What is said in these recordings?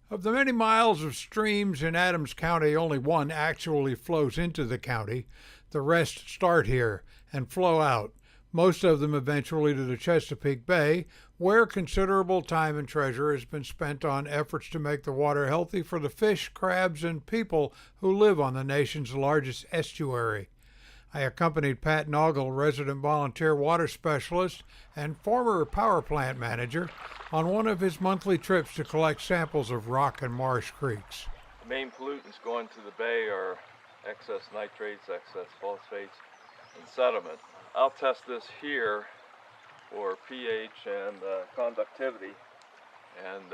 Of the many miles of streams in Adams County, only one actually flows into the county. The rest start here and flow out, most of them eventually to the Chesapeake Bay, where considerable time and treasure has been spent on efforts to make the water healthy for the fish, crabs, and people who live on the nation's largest estuary. I accompanied Pat Naugle, resident volunteer water specialist and former power plant manager, on one of his monthly trips to collect samples of rock and marsh creeks. The main pollutants going to the bay are excess nitrates, excess phosphates, and sediment. I'll test this here for pH and conductivity, and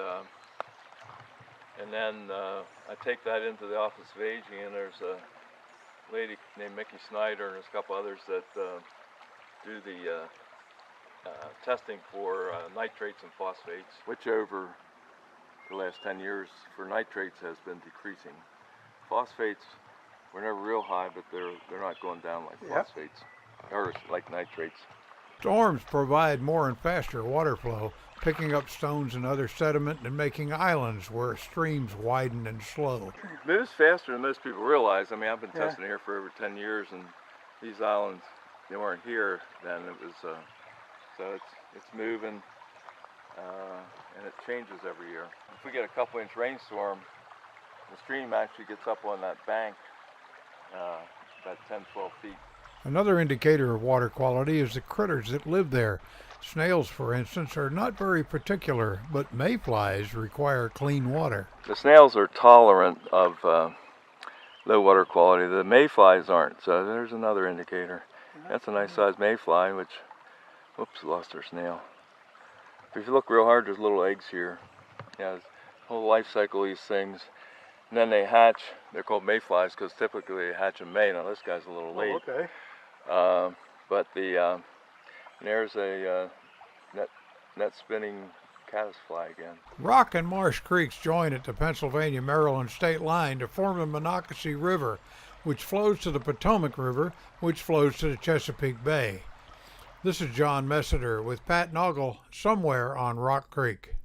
then I take that into the Office of Aging, and there's a lady named Mickey Snyder and there's a couple others that do the testing for nitrates and phosphates, which over the last 10 years for nitrates has been decreasing. Phosphates were never real high, but they're not going down like phosphates or like nitrates. Storms provide more and faster water flow, picking up stones and other sediment and making islands where streams widen and slow. It moves faster than most people realize. I mean, I've been testing here for over 10 years, and these islands, they weren't here then. It was so it's moving, and it changes every year. If we get a couple-inch rainstorm, the stream actually gets up on that bank about 10, 12 feet. Another indicator of water quality is the critters that live there. Snails, for instance, are not very particular, but mayflies require clean water. The snails are tolerant of low water quality. The mayflies aren't, so there's another indicator. That's a nice sized mayfly, which, whoops, lost our snail. If you look real hard, there's little eggs here. Yeah, the whole life cycle of these things. And then they hatch. They're called mayflies because typically they hatch in May. Now this guy's a little late. Oh, okay. But there's a net spinning caddisfly again. Rock and Marsh Creeks join at the Pennsylvania-Maryland state line to form the Monocacy River, which flows to the Potomac River, which flows to the Chesapeake Bay. This is John Messiter with Pat Naugle, somewhere on Rock Creek.